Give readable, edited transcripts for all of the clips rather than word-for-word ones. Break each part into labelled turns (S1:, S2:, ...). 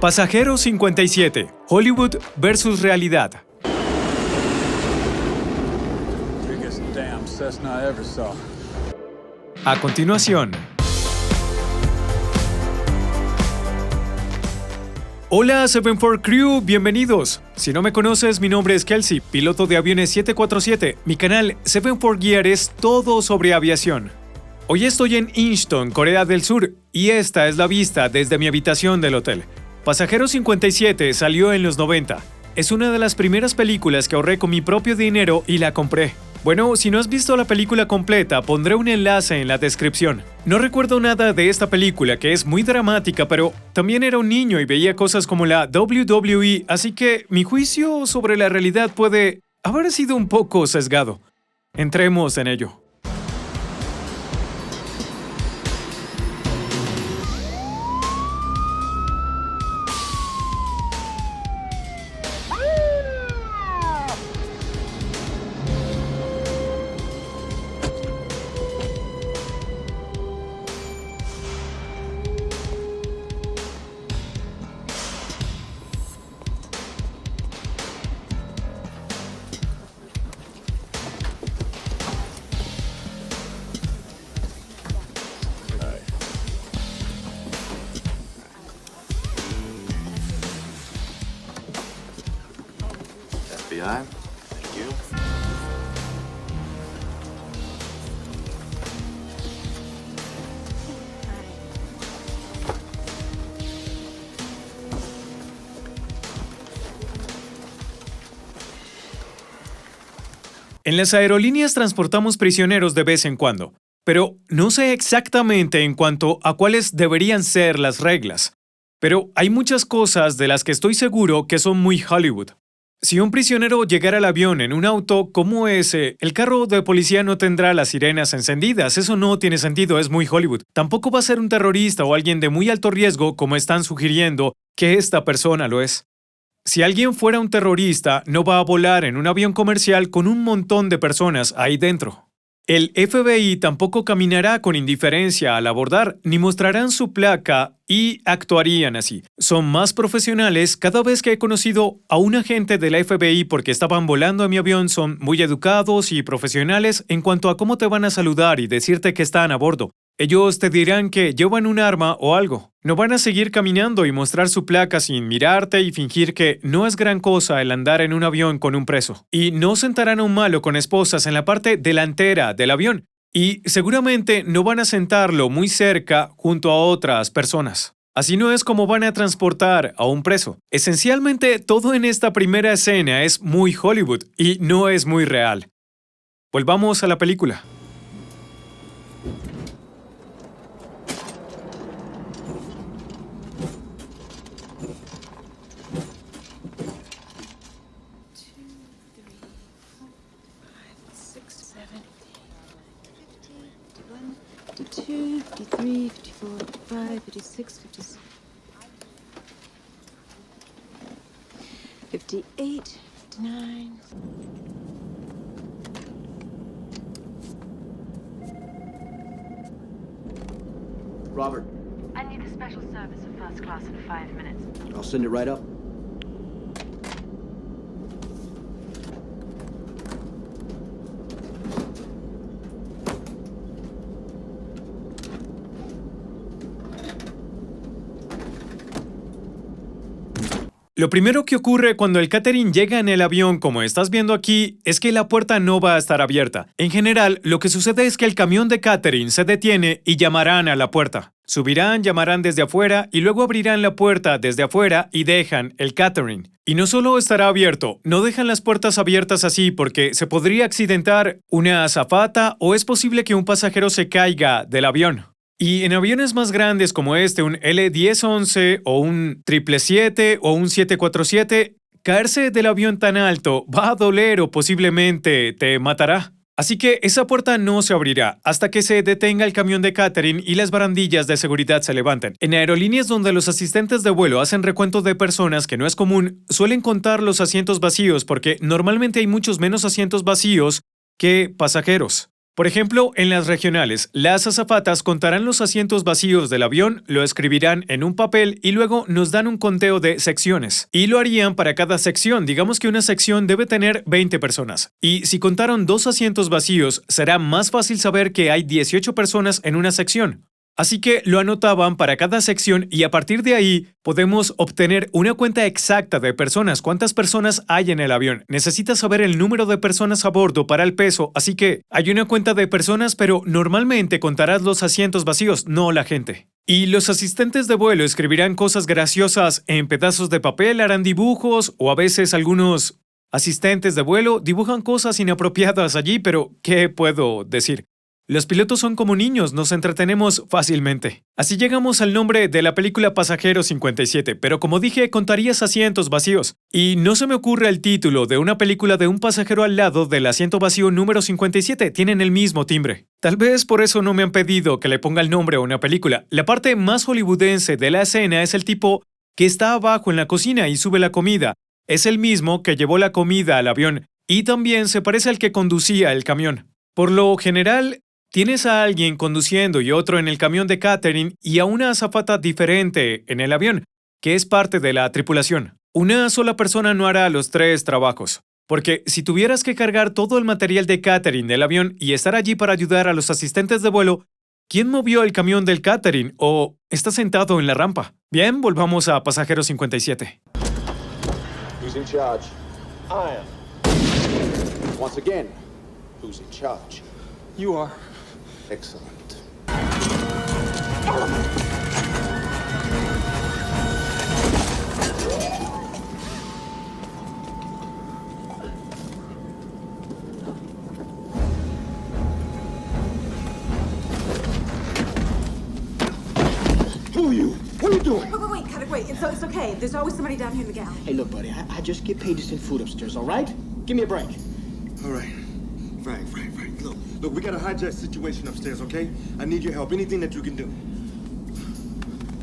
S1: Pasajero 57, Hollywood versus realidad.
S2: Biggest damn Cessna I ever saw.
S1: A continuación. Hola 74 Crew, bienvenidos. Si no me conoces, mi nombre es Kelsey, piloto de aviones 747. Mi canal 74 Gear es todo sobre aviación. Hoy estoy en Incheon, Corea del Sur, y esta es la vista desde mi habitación del hotel. Pasajero 57 salió en los 90. Es una de las primeras películas que ahorré con mi propio dinero y la compré. Bueno, si no has visto la película completa, pondré un enlace en la descripción. No recuerdo nada de esta película, que es muy dramática, pero también era un niño y veía cosas como la WWE, así que mi juicio sobre la realidad puede haber sido un poco sesgado. Entremos en ello.
S3: FBI, thank you.
S1: En las aerolíneas transportamos prisioneros de vez en cuando, pero no sé exactamente en cuanto a cuáles deberían ser las reglas. Pero hay muchas cosas de las que estoy seguro que son muy Hollywood. Si un prisionero llegara al avión en un auto como ese, el carro de policía no tendrá las sirenas encendidas. Eso no tiene sentido, es muy Hollywood. Tampoco va a ser un terrorista o alguien de muy alto riesgo como están sugiriendo que esta persona lo es. Si alguien fuera un terrorista, no va a volar en un avión comercial con un montón de personas ahí dentro. El FBI tampoco caminará con indiferencia al abordar, ni mostrarán su placa y actuarían así. Son más profesionales. Cada vez que he conocido a un agente de la FBI porque estaban volando en mi avión, son muy educados y profesionales en cuanto a cómo te van a saludar y decirte que están a bordo. Ellos te dirán que llevan un arma o algo. No van a seguir caminando y mostrar su placa sin mirarte y fingir que no es gran cosa el andar en un avión con un preso. Y no sentarán a un malo con esposas en la parte delantera del avión. Y seguramente no van a sentarlo muy cerca junto a otras personas. Así no es como van a transportar a un preso. Esencialmente, todo en esta primera escena es muy Hollywood y no es muy real. Volvamos a la película.
S4: Fifty-two, 53, 54, 55, 56, 57, 58, 59.
S5: Robert,
S6: I need a special service of first class in 5 minutes.
S5: I'll send it right up.
S1: Lo primero que ocurre cuando el catering llega en el avión, como estás viendo aquí, es que la puerta no va a estar abierta. En general, lo que sucede es que el camión de catering se detiene y llamarán a la puerta. Subirán, llamarán desde afuera y luego abrirán la puerta desde afuera y dejan el catering. Y no solo estará abierto, no dejan las puertas abiertas así porque se podría accidentar una azafata o es posible que un pasajero se caiga del avión. Y en aviones más grandes como este, un L-1011 o un 777 o un 747, caerse del avión tan alto va a doler o posiblemente te matará. Así que esa puerta no se abrirá hasta que se detenga el camión de catering y las barandillas de seguridad se levanten. En aerolíneas donde los asistentes de vuelo hacen recuento de personas, que no es común, suelen contar los asientos vacíos porque normalmente hay muchos menos asientos vacíos que pasajeros. Por ejemplo, en las regionales, las azafatas contarán los asientos vacíos del avión, lo escribirán en un papel y luego nos dan un conteo de secciones. Y lo harían para cada sección. Digamos que una sección debe tener 20 personas. Y si contaron 2 asientos vacíos, será más fácil saber que hay 18 personas en una sección. Así que lo anotaban para cada sección y a partir de ahí podemos obtener una cuenta exacta de personas. ¿Cuántas personas hay en el avión? Necesitas saber el número de personas a bordo para el peso, así que hay una cuenta de personas, pero normalmente contarás los asientos vacíos, no la gente. Y los asistentes de vuelo escribirán cosas graciosas en pedazos de papel, harán dibujos o a veces algunos asistentes de vuelo dibujan cosas inapropiadas allí, pero ¿qué puedo decir? Los pilotos son como niños, nos entretenemos fácilmente. Así llegamos al nombre de la película Pasajero 57, pero como dije, contarías asientos vacíos. Y no se me ocurre el título de una película de un pasajero al lado del asiento vacío número 57, tienen el mismo timbre. Tal vez por eso no me han pedido que le ponga el nombre a una película. La parte más hollywoodense de la escena es el tipo que está abajo en la cocina y sube la comida. Es el mismo que llevó la comida al avión y también se parece al que conducía el camión. Por lo general, tienes a alguien conduciendo y otro en el camión de catering y a una azafata diferente en el avión, que es parte de la tripulación. Una sola persona no hará los 3 trabajos, porque si tuvieras que cargar todo el material de catering del avión y estar allí para ayudar a los asistentes de vuelo, ¿quién movió el camión del catering o está sentado en la rampa? Bien, volvamos a Pasajero 57.
S3: Who's in charge?
S7: I am.
S3: Once again, who's in charge?
S7: You are.
S3: Excellent.
S7: Who are you? What are you doing?
S4: Wait, cut it, wait. It's okay. There's always somebody down here in the galley.
S5: Hey, look, buddy, I just get paid to send food upstairs, all right? Give me a break.
S7: All right. Frank. Look, we got a hijack situation upstairs, okay? I need your help. Anything that you can do.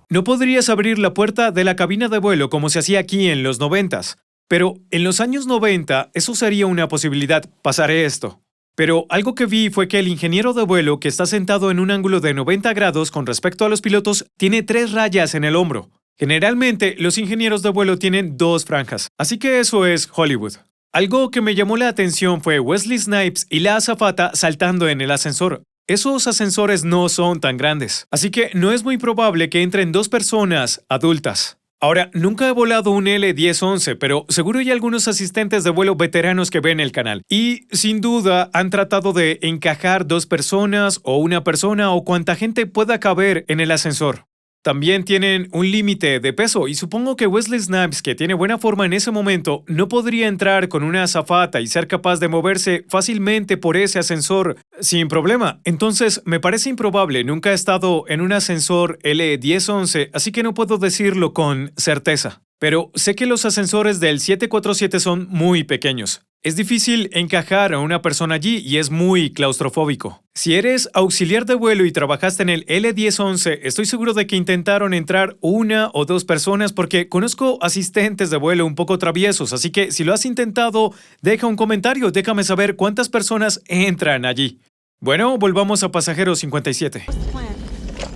S1: No podrías abrir la puerta de la cabina de vuelo como se hacía aquí en los 90s, pero en los años 90 eso sería una posibilidad, pasaré esto. Pero algo que vi fue que el ingeniero de vuelo que está sentado en un ángulo de 90 grados con respecto a los pilotos tiene 3 rayas en el hombro. Generalmente los ingenieros de vuelo tienen 2 franjas, así que eso es Hollywood. Algo que me llamó la atención fue Wesley Snipes y la azafata saltando en el ascensor. Esos ascensores no son tan grandes, así que no es muy probable que entren 2 personas adultas. Ahora, nunca he volado un L-1011, pero seguro hay algunos asistentes de vuelo veteranos que ven el canal. Y, sin duda, han tratado de encajar 2 personas o una persona o cuanta gente pueda caber en el ascensor. También tienen un límite de peso y supongo que Wesley Snipes, que tiene buena forma en ese momento, no podría entrar con una azafata y ser capaz de moverse fácilmente por ese ascensor sin problema. Entonces, me parece improbable, nunca he estado en un ascensor L-1011, así que no puedo decirlo con certeza. Pero sé que los ascensores del 747 son muy pequeños. Es difícil encajar a una persona allí y es muy claustrofóbico. Si eres auxiliar de vuelo y trabajaste en el L-1011, estoy seguro de que intentaron entrar 1 o 2 personas porque conozco asistentes de vuelo un poco traviesos, así que si lo has intentado, deja un comentario, déjame saber cuántas personas entran allí. Bueno, volvamos a Pasajero 57.
S4: What's the plan?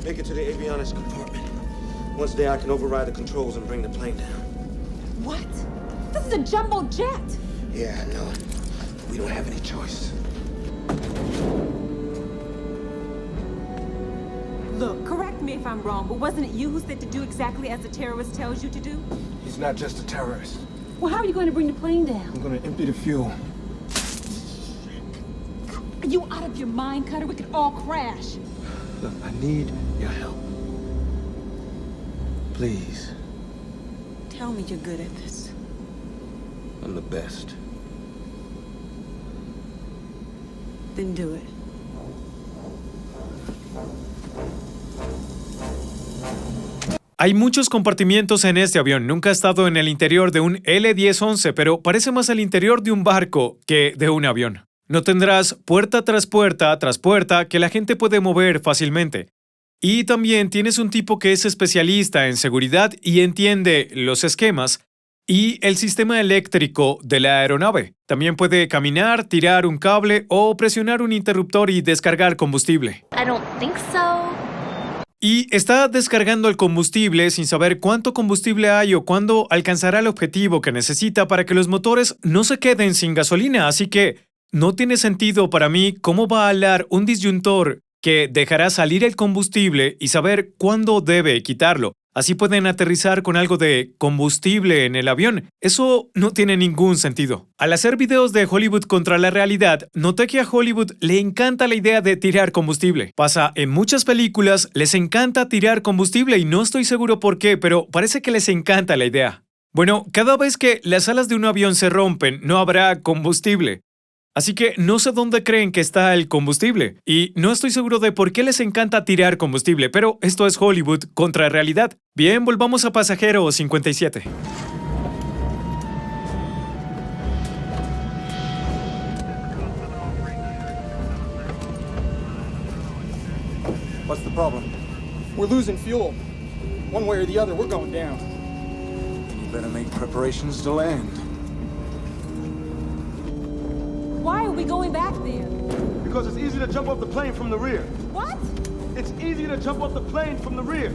S7: Make it to the avionics compartment. Once there, I can override the controls and bring the plane down.
S4: What? This is a jumbo jet.
S7: Yeah, I know. We don't have any choice.
S4: Look, correct me if I'm wrong, but wasn't it you who said to do exactly as the terrorist tells you to do?
S7: He's not just a terrorist.
S4: Well, how are you going to bring the plane down?
S7: I'm gonna empty the fuel.
S4: Are you out of your mind, Cutter? We could all crash.
S7: Look, I need your help. Please.
S4: Tell me you're good at this.
S7: I'm the best.
S4: Then do it.
S1: Hay muchos compartimientos en este avión. Nunca he estado en el interior de un L-1011, pero parece más el interior de un barco que de un avión. No tendrás puerta tras puerta que la gente puede mover fácilmente. Y también tienes un tipo que es especialista en seguridad y entiende los esquemas y el sistema eléctrico de la aeronave. También puede caminar, tirar un cable o presionar un interruptor y descargar combustible.
S6: I don't think so.
S1: Y está descargando el combustible sin saber cuánto combustible hay o cuándo alcanzará el objetivo que necesita para que los motores no se queden sin gasolina, así que no tiene sentido para mí cómo va a alar un disyuntor que dejará salir el combustible y saber cuándo debe quitarlo. Así pueden aterrizar con algo de combustible en el avión. Eso no tiene ningún sentido. Al hacer videos de Hollywood contra la realidad, noté que a Hollywood le encanta la idea de tirar combustible. Pasa en muchas películas, les encanta tirar combustible y no estoy seguro por qué, pero parece que les encanta la idea. Bueno, cada vez que las alas de un avión se rompen, no habrá combustible. Así que no sé dónde creen que está el combustible, y no estoy seguro de por qué les encanta tirar combustible, pero esto es Hollywood contra realidad. Bien, volvamos a Pasajero 57.
S2: What's the problem?
S5: We're losing fuel. One way or the other, we're going down.
S2: You better make preparations to land.
S4: Why are we going back there?
S7: Because it's easy to jump off the plane from the rear.
S4: What?
S7: It's easy to jump off the plane from the rear.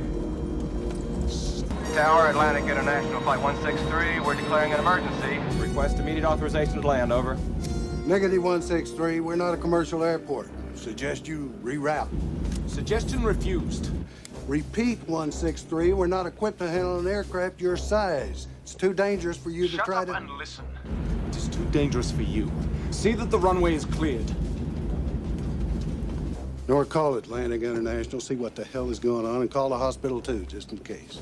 S8: Tower, Atlantic International Flight 163, we're declaring an emergency. Request immediate authorization to land, over.
S9: Negative 163, we're not a commercial airport. Suggest you reroute.
S2: Suggestion refused.
S9: Repeat 163, we're not equipped to handle an aircraft your size. It's too dangerous for you to
S8: Shut
S9: try
S8: up
S9: to...
S8: and listen.
S2: It is too dangerous for you. See that the runway is cleared.
S9: Nor call Atlantic International, see what the hell is going on, and call the hospital too, just in case.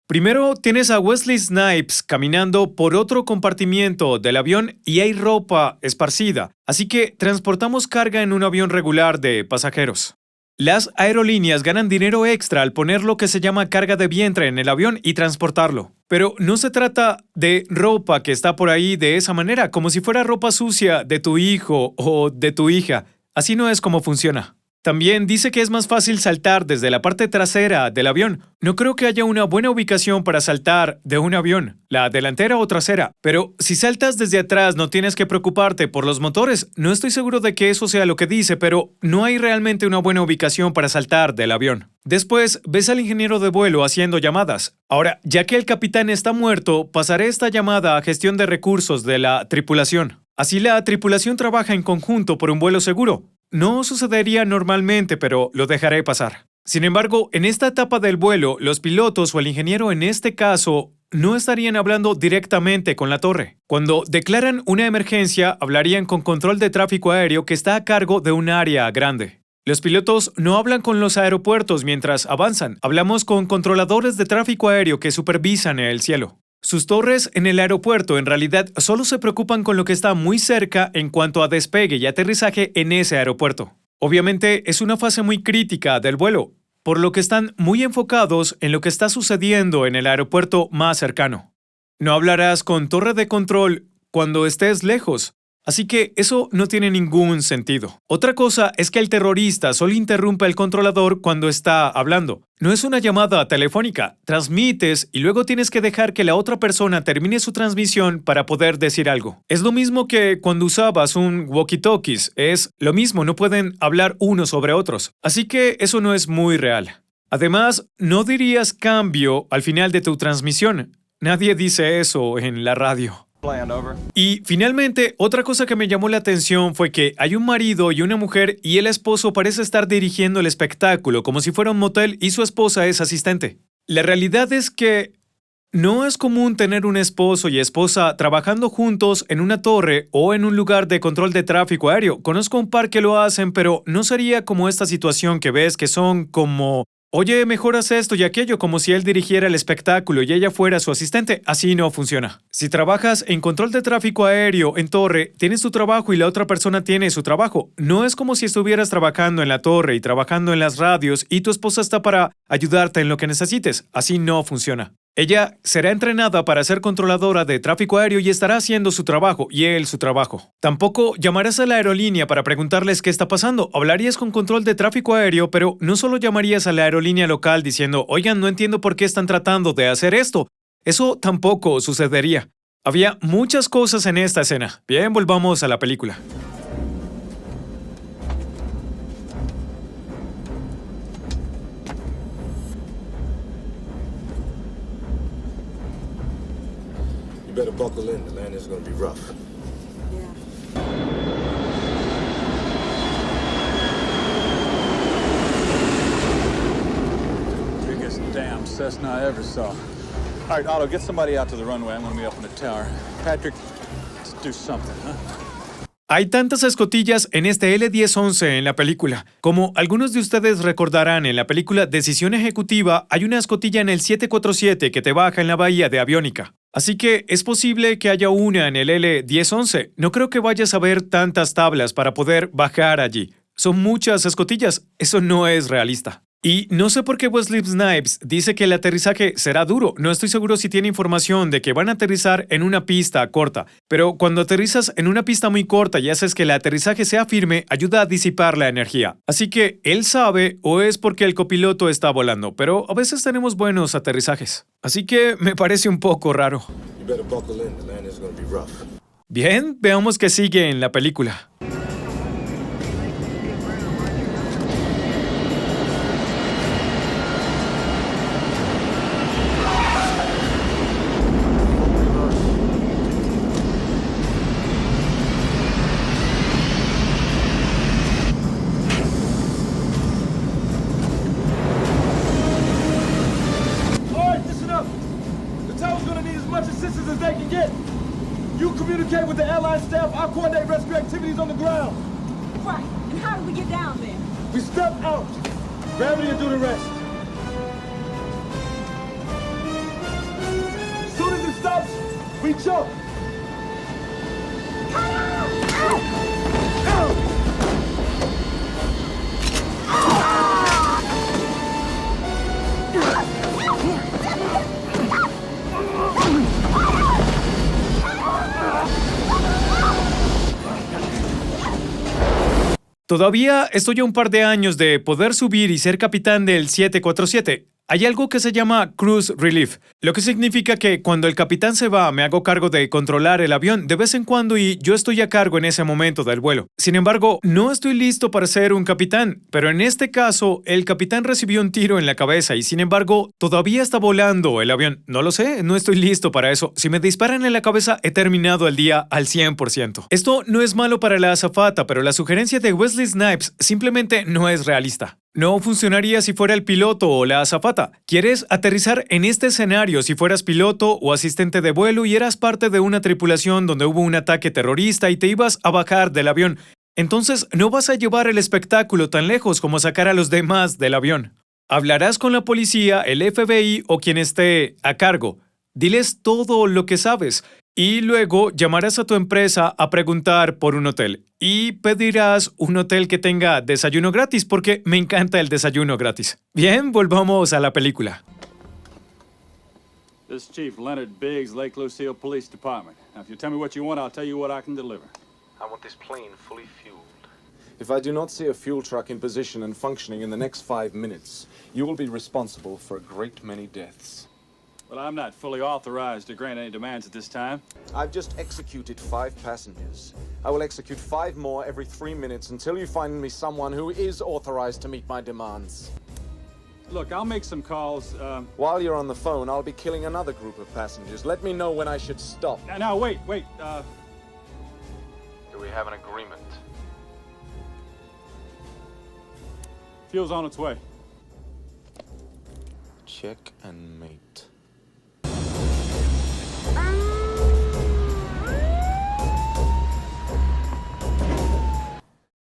S1: Primero tienes a Wesley Snipes caminando por otro compartimiento del avión y hay ropa esparcida, así que transportamos carga en un avión regular de pasajeros. Las aerolíneas ganan dinero extra al poner lo que se llama carga de vientre en el avión y transportarlo. Pero no se trata de ropa que está por ahí de esa manera, como si fuera ropa sucia de tu hijo o de tu hija. Así no es como funciona. También dice que es más fácil saltar desde la parte trasera del avión. No creo que haya una buena ubicación para saltar de un avión, la delantera o trasera. Pero si saltas desde atrás no tienes que preocuparte por los motores. No estoy seguro de que eso sea lo que dice, pero no hay realmente una buena ubicación para saltar del avión. Después ves al ingeniero de vuelo haciendo llamadas. Ahora, ya que el capitán está muerto, pasaré esta llamada a gestión de recursos de la tripulación. Así la tripulación trabaja en conjunto por un vuelo seguro. No sucedería normalmente, pero lo dejaré pasar. Sin embargo, en esta etapa del vuelo, los pilotos o el ingeniero en este caso no estarían hablando directamente con la torre. Cuando declaran una emergencia, hablarían con control de tráfico aéreo que está a cargo de un área grande. Los pilotos no hablan con los aeropuertos mientras avanzan. Hablamos con controladores de tráfico aéreo que supervisan el cielo. Sus torres en el aeropuerto en realidad solo se preocupan con lo que está muy cerca en cuanto a despegue y aterrizaje en ese aeropuerto. Obviamente es una fase muy crítica del vuelo, por lo que están muy enfocados en lo que está sucediendo en el aeropuerto más cercano. No hablarás con torre de control cuando estés lejos, así que eso no tiene ningún sentido. Otra cosa es que el terrorista solo interrumpe al controlador cuando está hablando. No es una llamada telefónica, transmites y luego tienes que dejar que la otra persona termine su transmisión para poder decir algo. Es lo mismo que cuando usabas un walkie-talkies, es lo mismo, no pueden hablar unos sobre otros. Así que eso no es muy real. Además, no dirías cambio al final de tu transmisión. Nadie dice eso en la radio. Y finalmente, otra cosa que me llamó la atención fue que hay un marido y una mujer y el esposo parece estar dirigiendo el espectáculo como si fuera un motel y su esposa es asistente. La realidad es que no es común tener un esposo y esposa trabajando juntos en una torre o en un lugar de control de tráfico aéreo. Conozco un par que lo hacen, pero no sería como esta situación que ves que son como... Oye, mejoras esto y aquello, como si él dirigiera el espectáculo y ella fuera su asistente. Así no funciona. Si trabajas en control de tráfico aéreo en torre, tienes tu trabajo y la otra persona tiene su trabajo. No es como si estuvieras trabajando en la torre y trabajando en las radios y tu esposa está para ayudarte en lo que necesites. Así no funciona. Ella será entrenada para ser controladora de tráfico aéreo y estará haciendo su trabajo, y él su trabajo. Tampoco llamarás a la aerolínea para preguntarles qué está pasando. Hablarías con control de tráfico aéreo, pero no solo llamarías a la aerolínea local diciendo, oigan, no entiendo por qué están tratando de hacer esto. Eso tampoco sucedería. Había muchas cosas en esta escena. Bien, volvamos a la película.
S7: You better buckle in. The landing's gonna be rough.
S2: Biggest damn Cessna I ever saw. All right, Otto, get somebody out to the runway. I'm gonna be up in the tower. Patrick, let's do something, huh?
S1: Hay tantas escotillas en este L-1011 en la película. Como algunos de ustedes recordarán, en la película Decisión Ejecutiva hay una escotilla en el 747 que te baja en la bahía de Aviónica. Así que es posible que haya una en el L-1011. No creo que vayas a ver tantas tablas para poder bajar allí. Son muchas escotillas. Eso no es realista. Y no sé por qué Wesley Snipes dice que el aterrizaje será duro. No estoy seguro si tiene información de que van a aterrizar en una pista corta. Pero cuando aterrizas en una pista muy corta y haces que el aterrizaje sea firme, ayuda a disipar la energía. Así que él sabe, o es porque el copiloto está volando, pero a veces tenemos buenos aterrizajes. Así que me parece un poco raro.
S7: You better buckle in. The landing's gonna be rough.
S1: Bien, veamos qué sigue en la película.
S7: All right, listen up. The tower's gonna need as much assistance as they can get. You communicate with the airline staff. I'll coordinate rescue activities on the ground.
S4: Right. And how do we get down there?
S7: We step out. Gravity will do the rest. As soon as it stops, we jump.
S1: Todavía estoy a un par de años de poder subir y ser capitán del 747. Hay algo que se llama Cruise Relief, lo que significa que cuando el capitán se va, me hago cargo de controlar el avión de vez en cuando y yo estoy a cargo en ese momento del vuelo. Sin embargo, no estoy listo para ser un capitán, pero en este caso, el capitán recibió un tiro en la cabeza y sin embargo, todavía está volando el avión. No lo sé, no estoy listo para eso. Si me disparan en la cabeza, he terminado el día al 100%. Esto no es malo para la azafata, pero la sugerencia de Wesley Snipes simplemente no es realista. No funcionaría si fuera el piloto o la azafata. ¿Quieres aterrizar en este escenario si fueras piloto o asistente de vuelo y eras parte de una tripulación donde hubo un ataque terrorista y te ibas a bajar del avión? Entonces no vas a llevar el espectáculo tan lejos como sacar a los demás del avión. Hablarás con la policía, el FBI o quien esté a cargo. Diles todo lo que sabes. Y luego llamarás a tu empresa a preguntar por un hotel. Y pedirás un hotel que tenga desayuno gratis porque me encanta el desayuno gratis. Bien, volvamos a la película.
S2: This is Chief Leonard Biggs, Lake Lucille Police Department. Now, if you tell me what you want, I'll tell you what I can deliver.
S8: I want this plane fully fueled.
S3: If I do not see a fuel truck in position and functioning in the next 5 minutes, you will be responsible for a great many deaths.
S2: Well, I'm not fully authorized to grant any demands at this time.
S3: I've just executed 5 passengers. I will execute 5 more every 3 minutes until you find me someone who is authorized to meet my demands.
S2: Look, I'll make some calls.
S3: While you're on the phone, I'll be killing another group of passengers. Let me know when I should stop.
S2: Now, wait.
S8: Do we have an agreement?
S2: Fuel's on its way.
S3: Check and mate.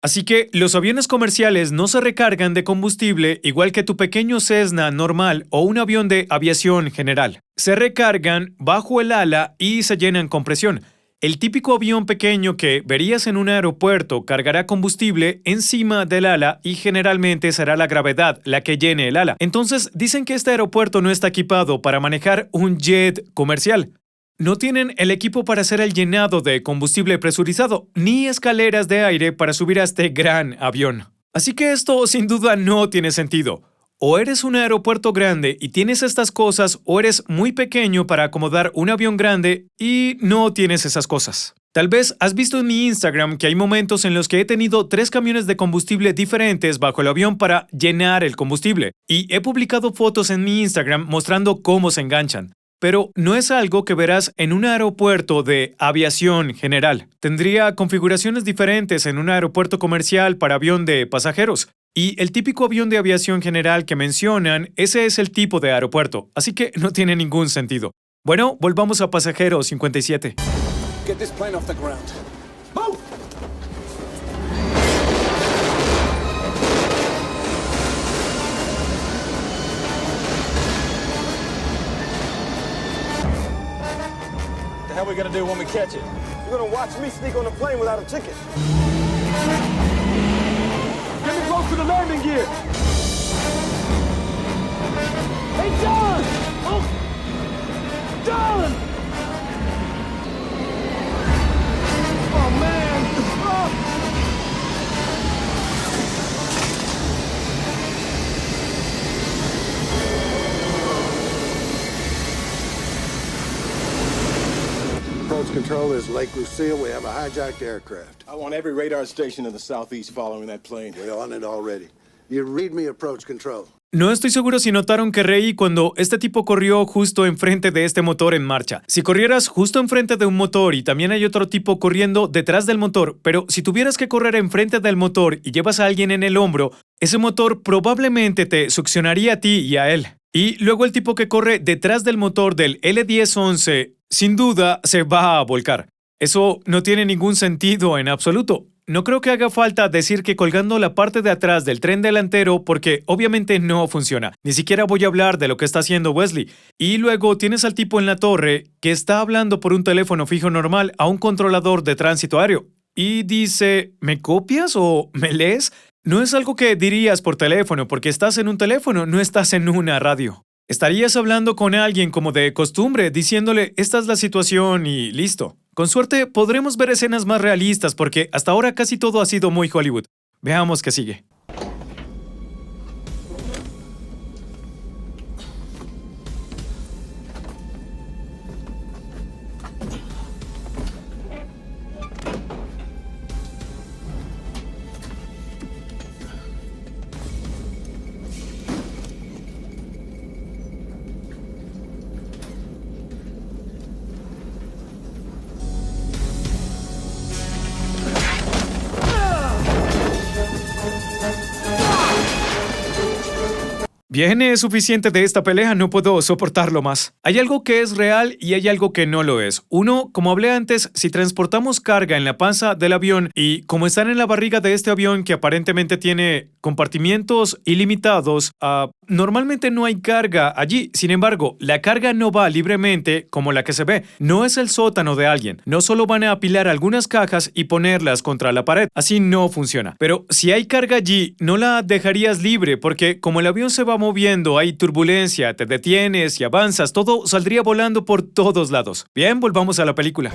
S1: Así que los aviones comerciales no se recargan de combustible igual que tu pequeño Cessna normal o un avión de aviación general. Se recargan bajo el ala y se llenan con presión. El típico avión pequeño que verías en un aeropuerto cargará combustible encima del ala y generalmente será la gravedad la que llene el ala. Entonces dicen que este aeropuerto no está equipado para manejar un jet comercial. No tienen el equipo para hacer el llenado de combustible presurizado, ni escaleras de aire para subir a este gran avión. Así que esto sin duda no tiene sentido. o eres un aeropuerto grande y tienes estas cosas, o eres muy pequeño para acomodar un avión grande y no tienes esas cosas. Tal vez has visto en mi Instagram que hay momentos en los que he tenido 3 camiones de combustible diferentes bajo el avión para llenar el combustible, y he publicado fotos en mi Instagram mostrando cómo se enganchan. Pero no es algo que verás en un aeropuerto de aviación general. Tendría configuraciones diferentes en un aeropuerto comercial para avión de pasajeros. Y el típico avión de aviación general que mencionan, ese es el tipo de aeropuerto, así que no tiene ningún sentido. Bueno, volvamos a pasajero 57.
S3: Get this plane off the ground. Move!
S2: What the hell are we gonna do when we catch it?
S7: You're gonna watch me sneak on the plane without a ticket. Get me close to the landing gear. Hey, John! Oh! John! Oh, man! Oh!
S9: Approach control is Lake Lucille. We have a hijacked aircraft.
S7: I want every radar station in the southeast following that plane.
S9: We're on it already. You read me, approach control.
S1: No estoy seguro si notaron que reí cuando este tipo corrió justo enfrente de este motor en marcha. Si corrieras justo enfrente de un motor y también hay otro tipo corriendo detrás del motor, pero si tuvieras que correr enfrente del motor y llevas a alguien en el hombro, ese motor probablemente te succionaría a ti y a él. Y luego el tipo que corre detrás del motor del L-1011, sin duda, se va a volcar. Eso no tiene ningún sentido en absoluto. No creo que haga falta decir que colgando la parte de atrás del tren delantero, porque obviamente no funciona. Ni siquiera voy a hablar de lo que está haciendo Wesley. Y luego tienes al tipo en la torre que está hablando por un teléfono fijo normal a un controlador de tránsito aéreo. Y dice, ¿me copias o me lees? No es algo que dirías por teléfono, porque estás en un teléfono, no estás en una radio. Estarías hablando con alguien como de costumbre, diciéndole, esta es la situación y listo. Con suerte podremos ver escenas más realistas porque hasta ahora casi todo ha sido muy Hollywood. Veamos qué sigue. Bien, es suficiente de esta pelea, no puedo soportarlo más. Hay algo que es real y hay algo que no lo es. Uno, como hablé antes, si transportamos carga en la panza del avión y como están en la barriga de este avión que aparentemente tiene compartimientos ilimitados, normalmente no hay carga allí. Sin embargo, la carga no va libremente como la que se ve. No es el sótano de alguien. No solo van a apilar algunas cajas y ponerlas contra la pared. Así no funciona. Pero si hay carga allí, no la dejarías libre porque como el avión se va moviendo, hay turbulencia, te detienes y avanzas, todo saldría volando por todos lados. Bien, volvamos a la película.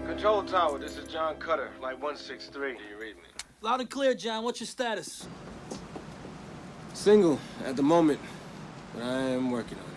S8: Control tower, this is John Cutter, Flight 163. Do you read me?
S5: Loud and clear, John. What's your status? Single at the moment, but I am working on it.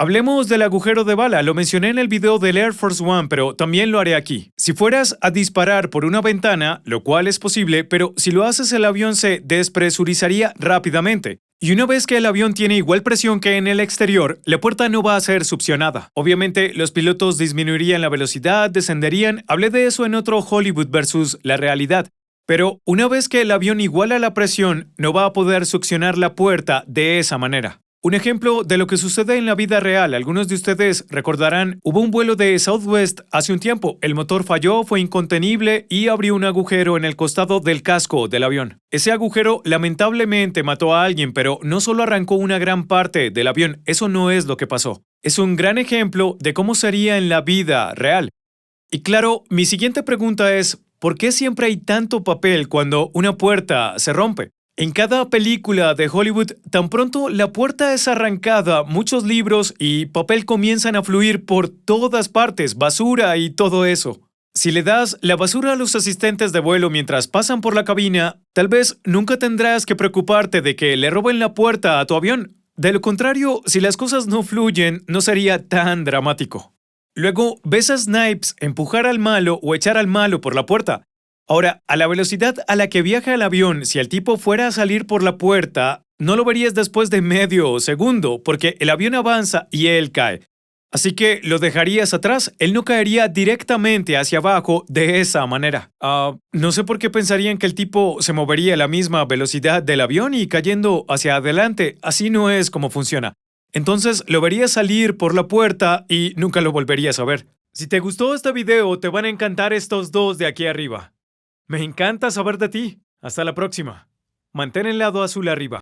S1: Hablemos del agujero de bala, lo mencioné en el video del Air Force One, pero también lo haré aquí. Si fueras a disparar por una ventana, lo cual es posible, pero si lo haces el avión se despresurizaría rápidamente. Y una vez que el avión tiene igual presión que en el exterior, la puerta no va a ser succionada. Obviamente, los pilotos disminuirían la velocidad, descenderían, hablé de eso en otro Hollywood versus la realidad. Pero una vez que el avión iguala la presión, no va a poder succionar la puerta de esa manera. Un ejemplo de lo que sucede en la vida real. Algunos de ustedes recordarán, hubo un vuelo de Southwest hace un tiempo. El motor falló, fue incontenible y abrió un agujero en el costado del casco del avión. Ese agujero lamentablemente mató a alguien, pero no solo arrancó una gran parte del avión. Eso no es lo que pasó. Es un gran ejemplo de cómo sería en la vida real. Y claro, mi siguiente pregunta es, ¿por qué siempre hay tanto papel cuando una puerta se rompe? En cada película de Hollywood, tan pronto la puerta es arrancada, muchos libros y papel comienzan a fluir por todas partes, basura y todo eso. Si le das la basura a los asistentes de vuelo mientras pasan por la cabina, tal vez nunca tendrás que preocuparte de que le roben la puerta a tu avión. De lo contrario, si las cosas no fluyen, no sería tan dramático. Luego, ves a Snipes empujar al malo o echar al malo por la puerta. Ahora, a la velocidad a la que viaja el avión, si el tipo fuera a salir por la puerta, no lo verías después de medio segundo, porque el avión avanza y él cae. Así que lo dejarías atrás, él no caería directamente hacia abajo de esa manera. No sé por qué pensarían que el tipo se movería a la misma velocidad del avión y cayendo hacia adelante. Así no es como funciona. Entonces lo verías salir por la puerta y nunca lo volverías a ver. Si te gustó este video, te van a encantar estos dos de aquí arriba. Me encanta saber de ti. Hasta la próxima. Mantén el lado azul arriba.